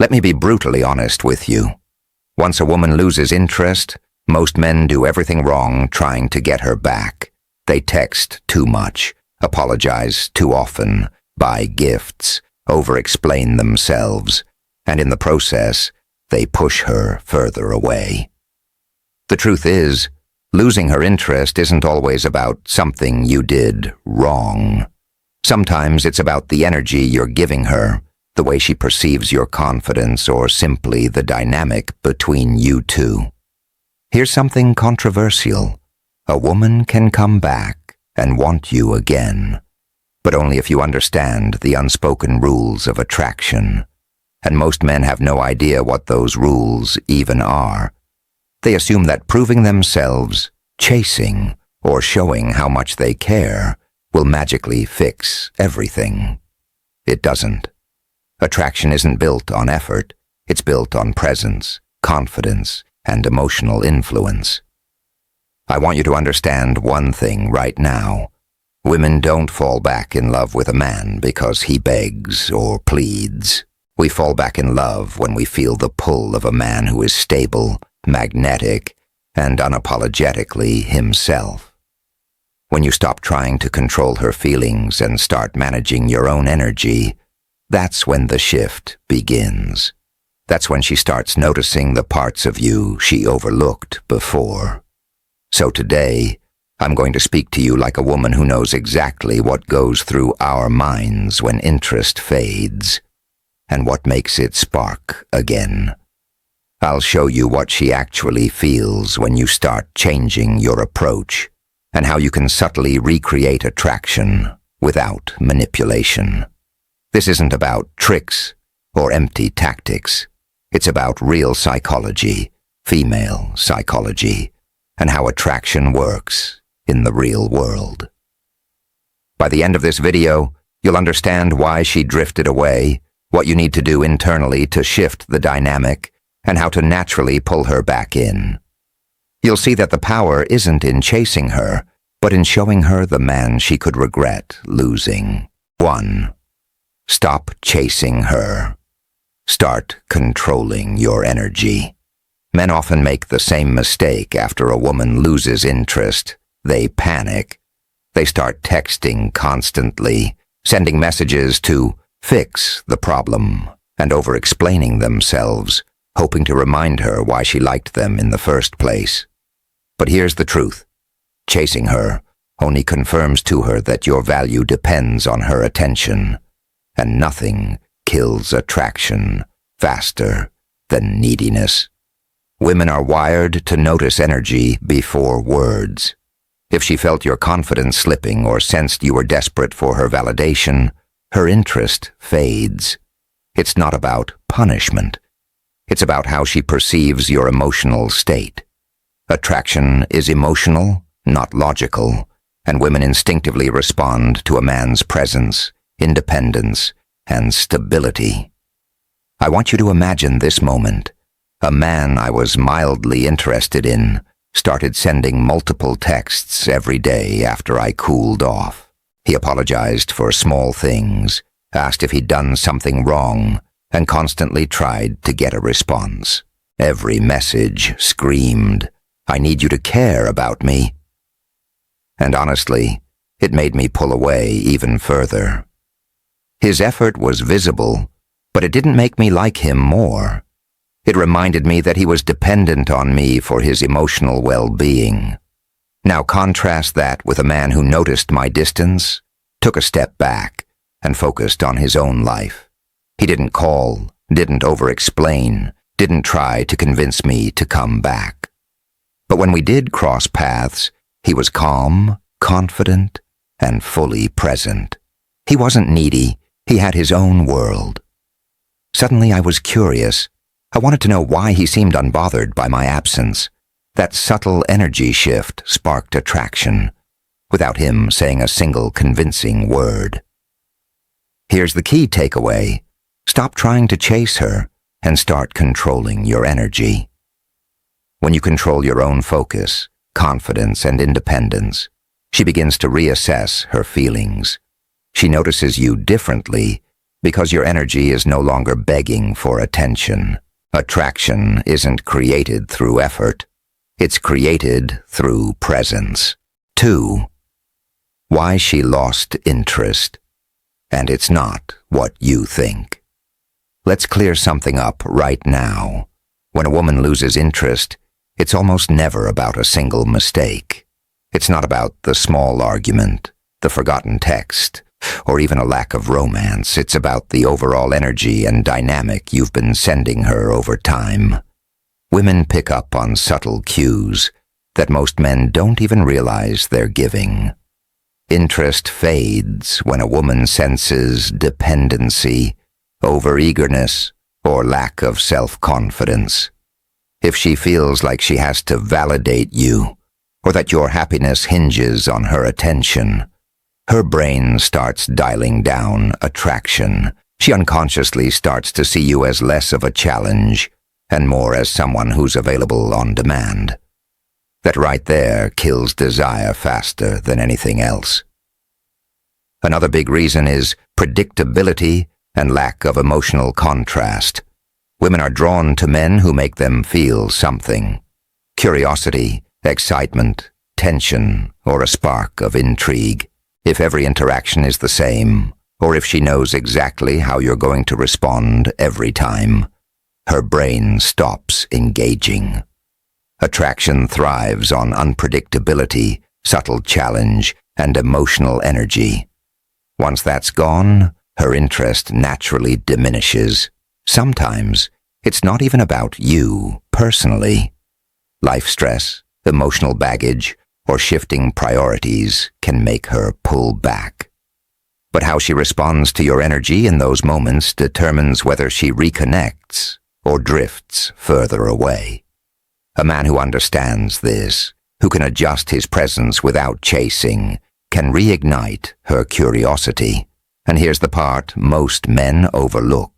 Let me be brutally honest with you. Once a woman loses interest, most men do everything wrong trying to get her back. They text too much, apologize too often, buy gifts, over-explain themselves, and in the process, they push her further away. The truth is, losing her interest isn't always about something you did wrong. Sometimes it's about the energy you're giving her, the way she perceives your confidence, or simply the dynamic between you two. Here's something controversial. A woman can come back and want you again, but only if you understand the unspoken rules of attraction. And most men have no idea what those rules even are. They assume that proving themselves, chasing, or showing how much they care will magically fix everything. It doesn't. Attraction isn't built on effort. It's built on presence, confidence, and emotional influence. I want you to understand one thing right now. Women don't fall back in love with a man because he begs or pleads. We fall back in love when we feel the pull of a man who is stable, magnetic, and unapologetically himself. When you stop trying to control her feelings and start managing your own energy, that's when the shift begins. That's when she starts noticing the parts of you she overlooked before. So today, I'm going to speak to you like a woman who knows exactly what goes through our minds when interest fades, and what makes it spark again. I'll show you what she actually feels when you start changing your approach, and how you can subtly recreate attraction without manipulation. This isn't about tricks or empty tactics. It's about real psychology, female psychology, and how attraction works in the real world. By the end of this video, you'll understand why she drifted away, what you need to do internally to shift the dynamic, and how to naturally pull her back in. You'll see that the power isn't in chasing her, but in showing her the man she could regret losing. 1. Stop chasing her. Start controlling your energy. Men often make the same mistake after a woman loses interest. They panic. They start texting constantly, sending messages to fix the problem, and over-explaining themselves, hoping to remind her why she liked them in the first place. But here's the truth. Chasing her only confirms to her that your value depends on her attention, and nothing kills attraction faster than neediness. Women are wired to notice energy before words. If she felt your confidence slipping or sensed you were desperate for her validation, her interest fades. It's not about punishment. It's about how she perceives your emotional state. Attraction is emotional, not logical, and women instinctively respond to a man's presence, independence, and stability. I want you to imagine this moment. A man I was mildly interested in started sending multiple texts every day after I cooled off. He apologized for small things, asked if he'd done something wrong, and constantly tried to get a response. Every message screamed, "I need you to care about me." And honestly, it made me pull away even further. His effort was visible, but it didn't make me like him more. It reminded me that he was dependent on me for his emotional well-being. Now contrast that with a man who noticed my distance, took a step back, and focused on his own life. He didn't call, didn't over-explain, didn't try to convince me to come back. But when we did cross paths, he was calm, confident, and fully present. He wasn't needy. He had his own world. Suddenly I was curious. I wanted to know why he seemed unbothered by my absence. That subtle energy shift sparked attraction, without him saying a single convincing word. Here's the key takeaway. Stop trying to chase her and start controlling your energy. When you control your own focus, confidence, and independence, she begins to reassess her feelings. She notices you differently, Because your energy is no longer begging for attention. Attraction isn't created through effort. It's created through presence. 2. Why she lost interest. And it's not what you think. Let's clear something up right now. When a woman loses interest, it's almost never about a single mistake. It's not about the small argument, the forgotten text, or even a lack of romance. It's about the overall energy and dynamic you've been sending her over time. Women pick up on subtle cues that most men don't even realize they're giving. Interest fades when a woman senses dependency, overeagerness, or lack of self-confidence. If she feels like she has to validate you, or that your happiness hinges on her attention, her brain starts dialing down attraction. She unconsciously starts to see you as less of a challenge and more as someone who's available on demand. That right there kills desire faster than anything else. Another big reason is predictability and lack of emotional contrast. Women are drawn to men who make them feel something. Curiosity, excitement, tension, or a spark of intrigue. If every interaction is the same, or if she knows exactly how you're going to respond every time, her brain stops engaging. Attraction thrives on unpredictability, subtle challenge, and emotional energy. Once that's gone, her interest naturally diminishes. Sometimes, it's not even about you, personally. Life stress, emotional baggage, or shifting priorities can make her pull back. But how she responds to your energy in those moments determines whether she reconnects or drifts further away. A man who understands this, who can adjust his presence without chasing, can reignite her curiosity. And here's the part most men overlook.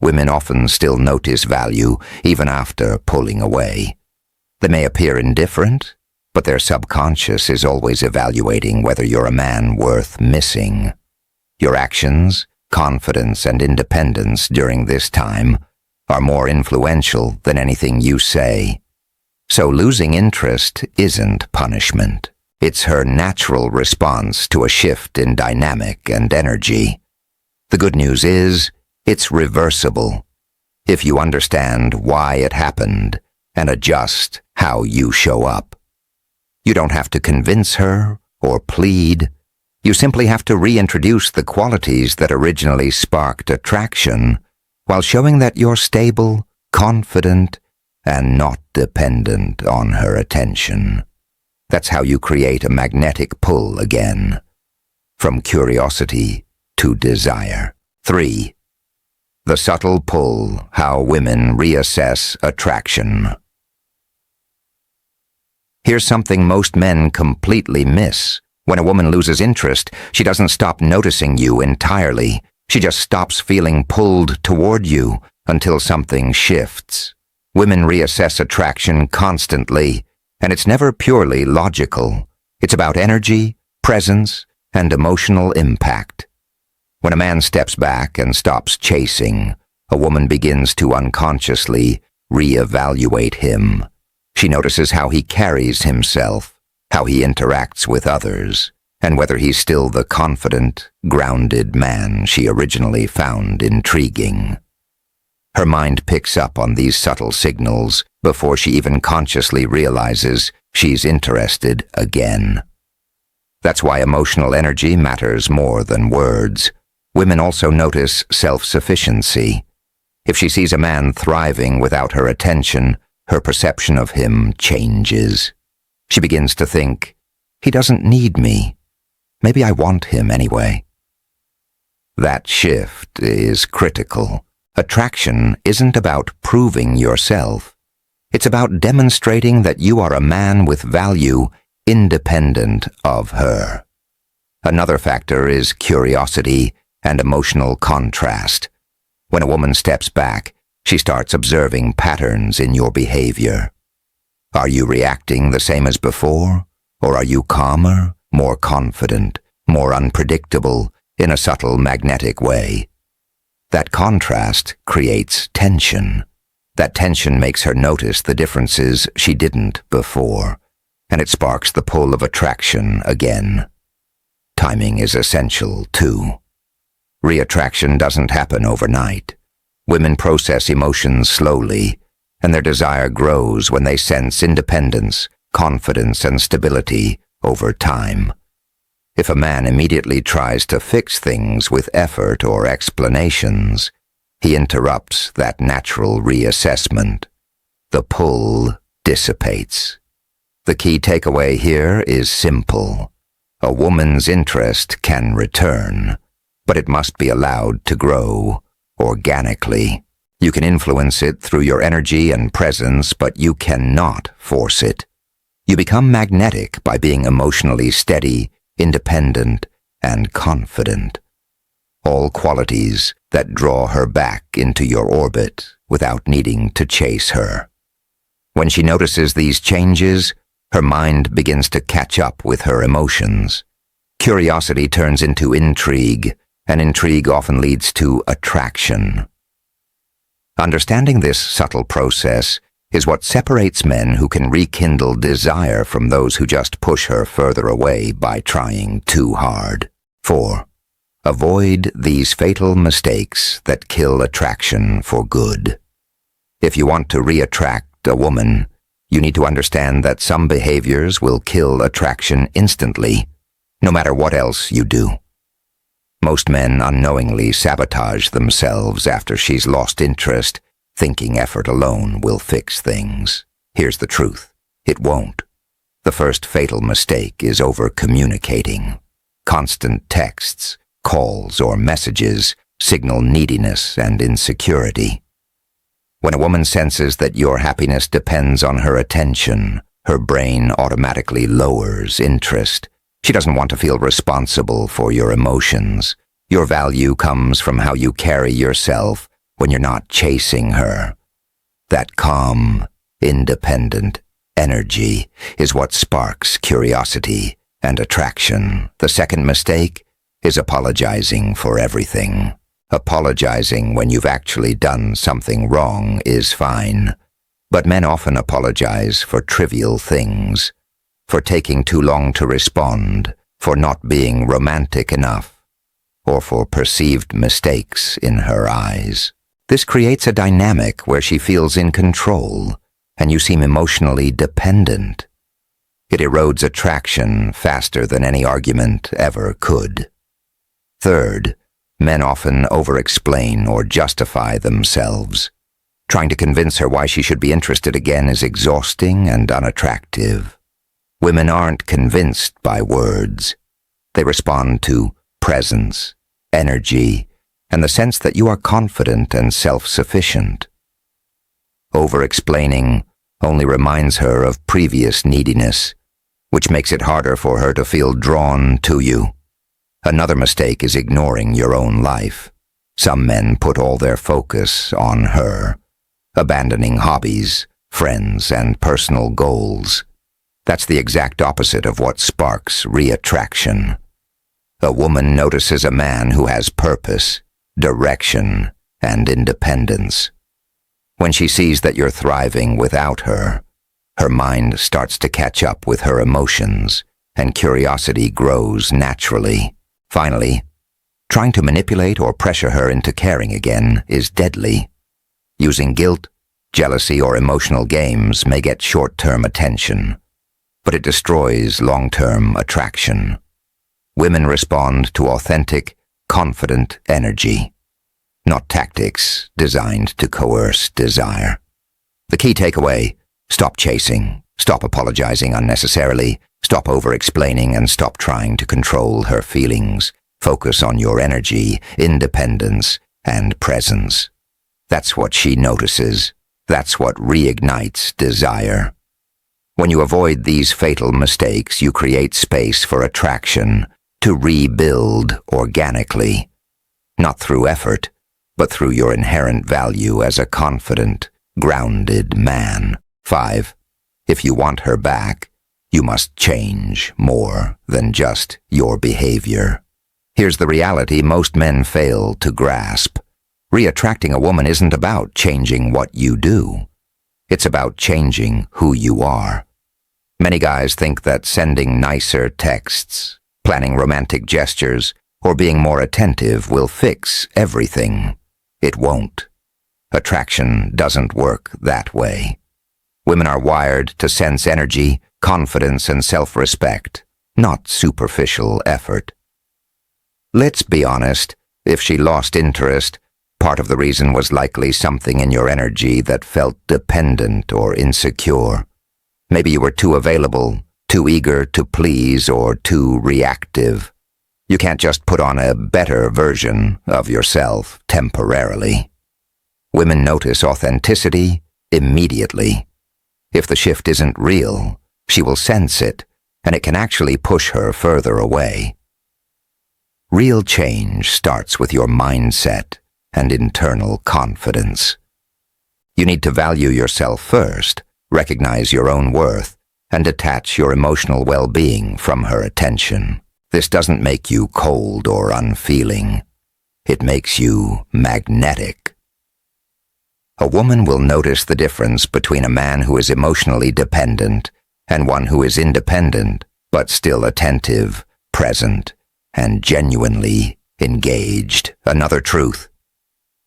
Women often still notice value even after pulling away. They may appear indifferent, but their subconscious is always evaluating whether you're a man worth missing. Your actions, confidence, and independence during this time are more influential than anything you say. So losing interest isn't punishment. It's her natural response to a shift in dynamic and energy. The good news is, it's reversible if you understand why it happened and adjust how you show up. You don't have to convince her or plead. You simply have to reintroduce the qualities that originally sparked attraction while showing that you're stable, confident, and not dependent on her attention. That's how you create a magnetic pull again, from curiosity to desire. 3. The subtle pull, how women reassess attraction. Here's something most men completely miss. When a woman loses interest, she doesn't stop noticing you entirely. She just stops feeling pulled toward you until something shifts. Women reassess attraction constantly, and it's never purely logical. It's about energy, presence, and emotional impact. When a man steps back and stops chasing, a woman begins to unconsciously reevaluate him. She notices how he carries himself, how he interacts with others, and whether he's still the confident, grounded man she originally found intriguing. Her mind picks up on these subtle signals before she even consciously realizes she's interested again. That's why emotional energy matters more than words. Women also notice self-sufficiency. If she sees a man thriving without her attention, her perception of him changes. She begins to think, he doesn't need me. Maybe I want him anyway. That shift is critical. Attraction isn't about proving yourself. It's about demonstrating that you are a man with value independent of her. Another factor is curiosity and emotional contrast. When a woman steps back, she starts observing patterns in your behavior. Are you reacting the same as before, or are you calmer, more confident, more unpredictable, in a subtle magnetic way? That contrast creates tension. That tension makes her notice the differences she didn't before, and it sparks the pull of attraction again. Timing is essential, too. Reattraction doesn't happen overnight. Women process emotions slowly, and their desire grows when they sense independence, confidence, and stability over time. If a man immediately tries to fix things with effort or explanations, he interrupts that natural reassessment. The pull dissipates. The key takeaway here is simple. A woman's interest can return, but it must be allowed to grow organically. You can influence it through your energy and presence, but you cannot force it. You become magnetic by being emotionally steady, independent, and confident. All qualities that draw her back into your orbit without needing to chase her. When she notices these changes, her mind begins to catch up with her emotions. Curiosity turns into intrigue, and intrigue often leads to attraction. Understanding this subtle process is what separates men who can rekindle desire from those who just push her further away by trying too hard. 4. Avoid these fatal mistakes that kill attraction for good. If you want to reattract a woman, you need to understand that some behaviors will kill attraction instantly, no matter what else you do. Most men unknowingly sabotage themselves after she's lost interest, thinking effort alone will fix things. Here's the truth. It won't. The first fatal mistake is over-communicating. Constant texts, calls, or messages signal neediness and insecurity. When a woman senses that your happiness depends on her attention, her brain automatically lowers interest. She doesn't want to feel responsible for your emotions. Your value comes from how you carry yourself when you're not chasing her. That calm, independent energy is what sparks curiosity and attraction. The second mistake is apologizing for everything. Apologizing when you've actually done something wrong is fine, but men often apologize for trivial things, for taking too long to respond, for not being romantic enough, or for perceived mistakes in her eyes. This creates a dynamic where she feels in control, and you seem emotionally dependent. It erodes attraction faster than any argument ever could. Third, men often over-explain or justify themselves. Trying to convince her why she should be interested again is exhausting and unattractive. Women aren't convinced by words. They respond to presence, energy, and the sense that you are confident and self-sufficient. Over-explaining only reminds her of previous neediness, which makes it harder for her to feel drawn to you. Another mistake is ignoring your own life. Some men put all their focus on her, abandoning hobbies, friends, and personal goals. That's the exact opposite of what sparks reattraction. A woman notices a man who has purpose, direction, and independence. When she sees that you're thriving without her, her mind starts to catch up with her emotions, and curiosity grows naturally. Finally, trying to manipulate or pressure her into caring again is deadly. Using guilt, jealousy, or emotional games may get short-term attention, but it destroys long-term attraction. Women respond to authentic, confident energy, not tactics designed to coerce desire. The key takeaway: stop chasing, stop apologizing unnecessarily, stop over-explaining, and stop trying to control her feelings. Focus on your energy, independence, and presence. That's what she notices. That's what reignites desire. When you avoid these fatal mistakes, you create space for attraction to rebuild organically, not through effort, but through your inherent value as a confident, grounded man. 5. If you want her back, you must change more than just your behavior. Here's the reality most men fail to grasp. Re-attracting a woman isn't about changing what you do. It's about changing who you are. Many guys think that sending nicer texts, planning romantic gestures, or being more attentive will fix everything. It won't. Attraction doesn't work that way. Women are wired to sense energy, confidence, and self-respect, not superficial effort. Let's be honest, if she lost interest, part of the reason was likely something in your energy that felt dependent or insecure. Maybe you were too available, too eager to please, or too reactive. You can't just put on a better version of yourself temporarily. Women notice authenticity immediately. If the shift isn't real, she will sense it, and it can actually push her further away. Real change starts with your mindset and internal confidence. You need to value yourself first, recognize your own worth, and detach your emotional well-being from her attention. This doesn't make you cold or unfeeling. It makes you magnetic. A woman will notice the difference between a man who is emotionally dependent and one who is independent, but still attentive, present, and genuinely engaged. Another truth: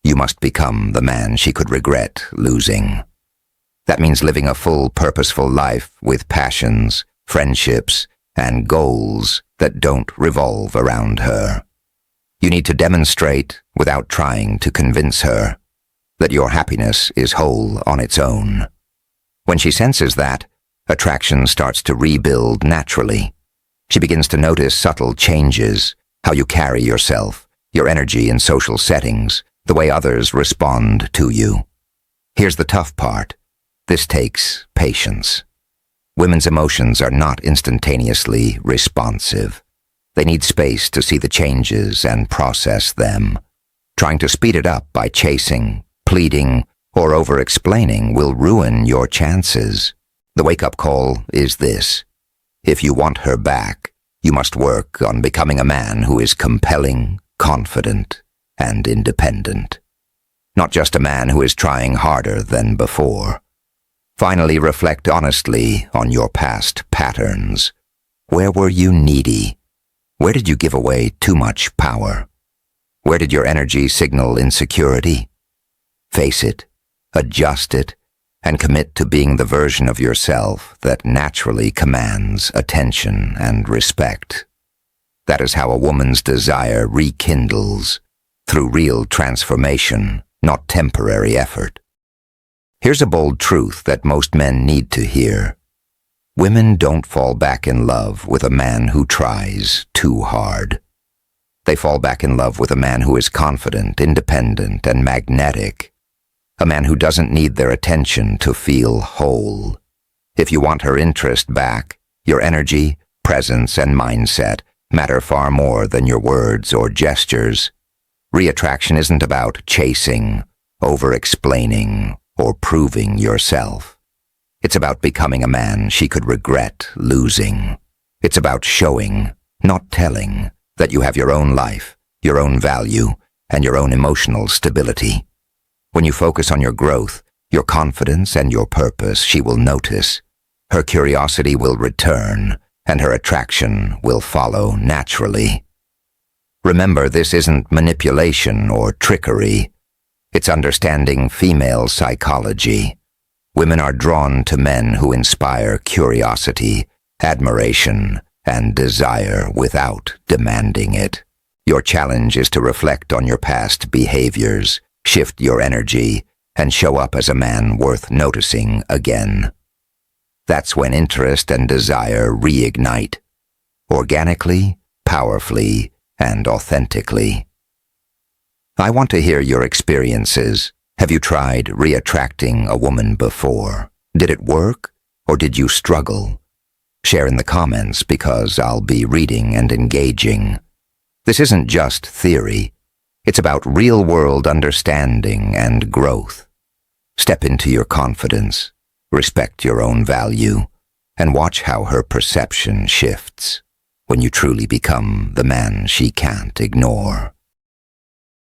you must become the man she could regret losing. That means living a full, purposeful life with passions, friendships, and goals that don't revolve around her. You need to demonstrate, without trying to convince her, that your happiness is whole on its own. When she senses that, attraction starts to rebuild naturally. She begins to notice subtle changes, how you carry yourself, your energy in social settings, the way others respond to you. Here's the tough part. This takes patience. Women's emotions are not instantaneously responsive. They need space to see the changes and process them. Trying to speed it up by chasing, pleading, or over-explaining will ruin your chances. The wake-up call is this: if you want her back, you must work on becoming a man who is compelling, confident, and independent. Not just a man who is trying harder than before. Finally, reflect honestly on your past patterns. Where were you needy? Where did you give away too much power? Where did your energy signal insecurity? Face it, adjust it, and commit to being the version of yourself that naturally commands attention and respect. That is how a woman's desire rekindles, through real transformation, not temporary effort. Here's a bold truth that most men need to hear. Women don't fall back in love with a man who tries too hard. They fall back in love with a man who is confident, independent, and magnetic. A man who doesn't need their attention to feel whole. If you want her interest back, your energy, presence, and mindset matter far more than your words or gestures. Re-attraction isn't about chasing, over-explaining, or proving yourself. It's about becoming a man she could regret losing. It's about showing, not telling, that you have your own life, your own value, and your own emotional stability. When you focus on your growth, your confidence, and your purpose, she will notice. Her curiosity will return, and her attraction will follow naturally. Remember, this isn't manipulation or trickery. It's understanding female psychology. Women are drawn to men who inspire curiosity, admiration, and desire without demanding it. Your challenge is to reflect on your past behaviors, shift your energy, and show up as a man worth noticing again. That's when interest and desire reignite, organically, powerfully, and authentically. I want to hear your experiences. Have you tried re-attracting a woman before? Did it work, or did you struggle? Share in the comments because I'll be reading and engaging. This isn't just theory. It's about real-world understanding and growth. Step into your confidence, respect your own value, and watch how her perception shifts when you truly become the man she can't ignore.